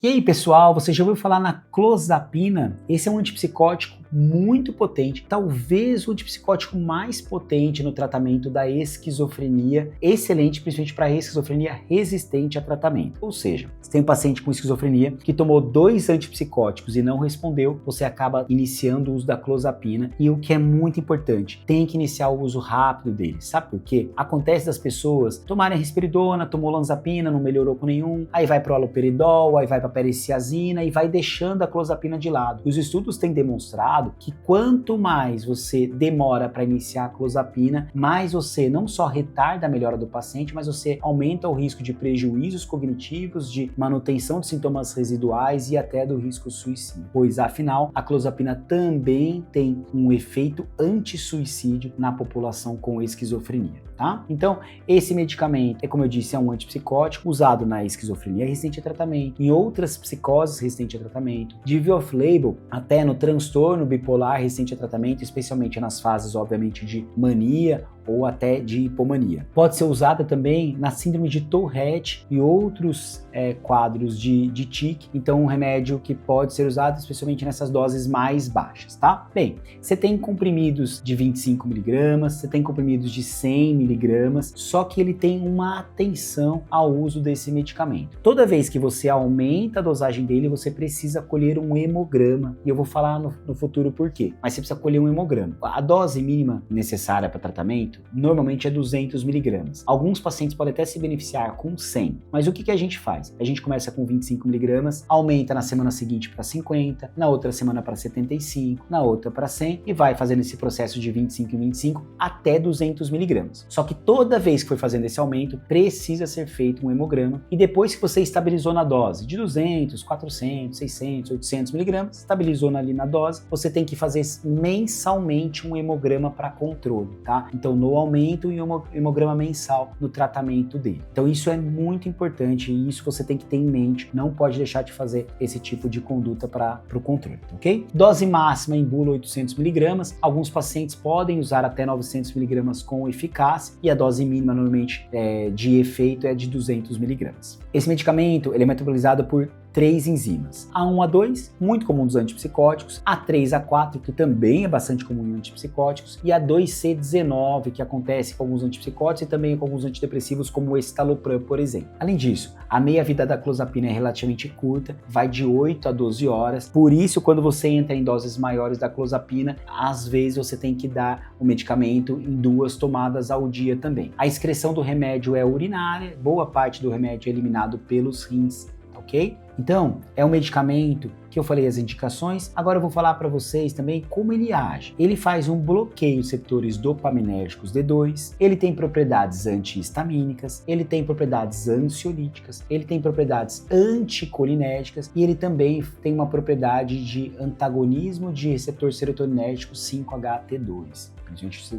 E aí, pessoal, você já ouviu falar na clozapina? Esse é um antipsicótico muito potente, talvez o antipsicótico mais potente no tratamento da esquizofrenia, excelente principalmente para esquizofrenia resistente a tratamento. Ou seja, você tem um paciente com esquizofrenia que tomou 2 antipsicóticos e não respondeu, você acaba iniciando o uso da clozapina e o que é muito importante, tem que iniciar o uso rápido dele. Sabe por quê? Acontece das pessoas tomarem risperidona, tomou olanzapina, não melhorou com nenhum, aí vai pro haloperidol, aí vai pra periciazina e vai deixando a clozapina de lado. Os estudos têm demonstrado que quanto mais você demora para iniciar a clozapina, mais você não só retarda a melhora do paciente, mas você aumenta o risco de prejuízos cognitivos, de manutenção de sintomas residuais e até do risco suicídio. Pois, afinal, a clozapina também tem um efeito anti-suicídio na população com esquizofrenia, tá? Então, esse medicamento, como eu disse, é um antipsicótico usado na esquizofrenia resistente a tratamento, em outras psicoses resistente a tratamento, de off-label até no transtorno bipolar resistente a tratamento, especialmente nas fases, obviamente, de mania ou até de hipomania. Pode ser usada também na síndrome de Tourette e outros quadros de tique, então um remédio que pode ser usado especialmente nessas doses mais baixas, tá? Bem, você tem comprimidos de 25mg, você tem comprimidos de 100mg, só que ele tem uma atenção ao uso desse medicamento. Toda vez que você aumenta a dosagem dele, você precisa colher um hemograma, e eu vou falar no futuro por quê, mas você precisa colher um hemograma. A dose mínima necessária para tratamento normalmente é 200mg. Alguns pacientes podem até se beneficiar com 100, mas o que a gente faz? A gente começa com 25mg, aumenta na semana seguinte para 50, na outra semana para 75, na outra para 100 e vai fazendo esse processo de 25 em 25 até 200mg. Só que toda vez que for fazendo esse aumento, precisa ser feito um hemograma e depois que você estabilizou na dose de 200, 400, 600, 800mg, estabilizou ali na dose, você tem que fazer mensalmente um hemograma para controle, tá? Então, no aumento e um hemograma mensal no tratamento dele. Então isso é muito importante e isso você tem que ter em mente, não pode deixar de fazer esse tipo de conduta para o controle, ok? Dose máxima em bula 800mg, alguns pacientes podem usar até 900mg com eficácia e a dose mínima normalmente de efeito é de 200mg. Esse medicamento ele é metabolizado por 3 enzimas. A1, A2, muito comum dos antipsicóticos, A3, A4, que também é bastante comum em antipsicóticos, e A2C19, que acontece com alguns antipsicóticos e também com alguns antidepressivos, como o escitalopram, por exemplo. Além disso, a meia-vida da clozapina é relativamente curta, vai de 8 a 12 horas, por isso, quando você entra em doses maiores da clozapina, às vezes você tem que dar o medicamento em 2 tomadas ao dia também. A excreção do remédio é urinária, boa parte do remédio é eliminado pelos rins, ok? Então, é um medicamento que eu falei as indicações, agora eu vou falar para vocês também como ele age. Ele faz um bloqueio dos receptores dopaminérgicos D2, ele tem propriedades antihistamínicas, ele tem propriedades ansiolíticas, ele tem propriedades anticolinérgicas e ele também tem uma propriedade de antagonismo de receptor serotoninérgico 5-HT2.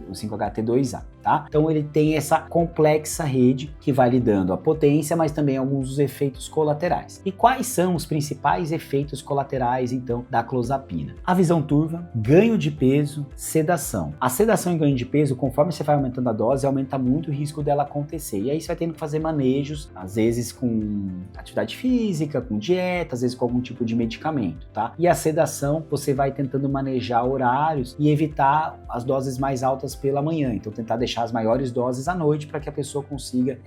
O 5-HT2A, tá? Então ele tem essa complexa rede que vai lhe dando a potência, mas também alguns dos efeitos colaterais. E quais são os principais efeitos colaterais, então, da clozapina? A visão turva, ganho de peso, sedação. A sedação e ganho de peso, conforme você vai aumentando a dose, aumenta muito o risco dela acontecer. E aí você vai tendo que fazer manejos, às vezes com atividade física, com dieta, às vezes com algum tipo de medicamento, tá? E a sedação, você vai tentando manejar horários e evitar as doses mais altas pela manhã, então tentar deixar as maiores doses à noite para que a pessoa consiga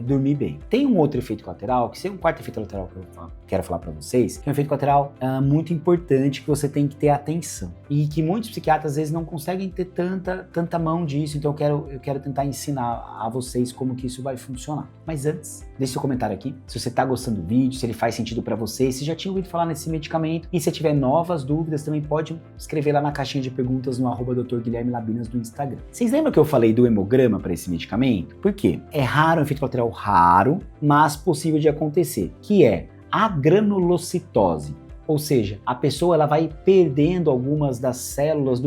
dormir bem. Tem um outro efeito colateral, que é um quarto efeito colateral que eu quero falar para vocês, que é um efeito colateral muito importante que você tem que ter atenção e que muitos psiquiatras às vezes não conseguem ter tanta mão disso, então eu quero tentar ensinar a vocês como que isso vai funcionar. Mas antes, deixe seu comentário aqui, se você está gostando do vídeo, se ele faz sentido para você, se já tinha ouvido falar nesse medicamento e se tiver novas dúvidas também pode escrever lá na caixinha de perguntas no @Dr. Guilherme Labinas do Instagram. Vocês lembram que eu falei do hemograma para esse medicamento? Por quê? É raro, um efeito colateral raro, mas possível de acontecer, que é a granulocitose. Ou seja, a pessoa ela vai perdendo algumas das células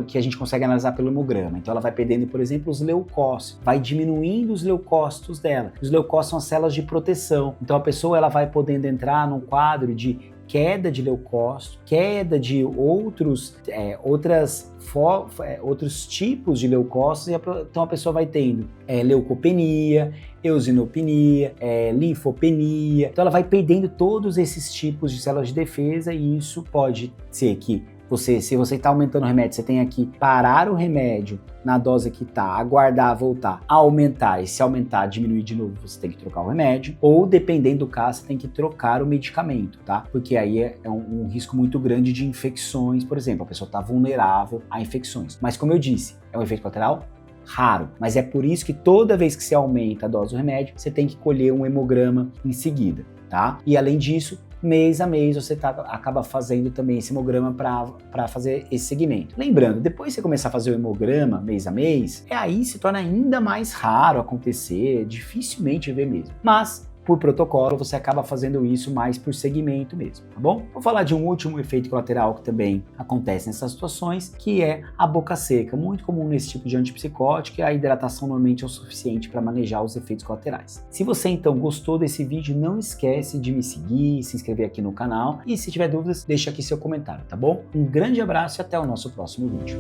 que a gente consegue analisar pelo hemograma. Então ela vai perdendo, por exemplo, os leucócitos, vai diminuindo os leucócitos dela. Os leucócitos são as células de proteção. Então a pessoa ela vai podendo entrar num quadro de queda de leucócito, queda de outros tipos de leucócitos, então a pessoa vai tendo leucopenia, eosinopenia, linfopenia, então ela vai perdendo todos esses tipos de células de defesa e isso pode ser que se você está aumentando o remédio, você tem que parar o remédio na dose que está, aguardar voltar, aumentar, e se aumentar, diminuir de novo, você tem que trocar o remédio, ou dependendo do caso, você tem que trocar o medicamento, tá? Porque aí é um risco muito grande de infecções, por exemplo, a pessoa está vulnerável a infecções. Mas como eu disse, é um efeito colateral raro, mas é por isso que toda vez que você aumenta a dose do remédio, você tem que colher um hemograma em seguida, tá? E além disso, mês a mês você acaba fazendo também esse hemograma para fazer esse segmento. Lembrando, depois que você começar a fazer o hemograma mês a mês, aí se torna ainda mais raro acontecer, dificilmente ver mesmo. Mas por protocolo, você acaba fazendo isso mais por segmento mesmo, tá bom? Vou falar de um último efeito colateral que também acontece nessas situações, que é a boca seca, muito comum nesse tipo de antipsicótico, e a hidratação normalmente é o suficiente para manejar os efeitos colaterais. Se você então gostou desse vídeo, não esquece de me seguir, se inscrever aqui no canal, e se tiver dúvidas, deixa aqui seu comentário, tá bom? Um grande abraço e até o nosso próximo vídeo.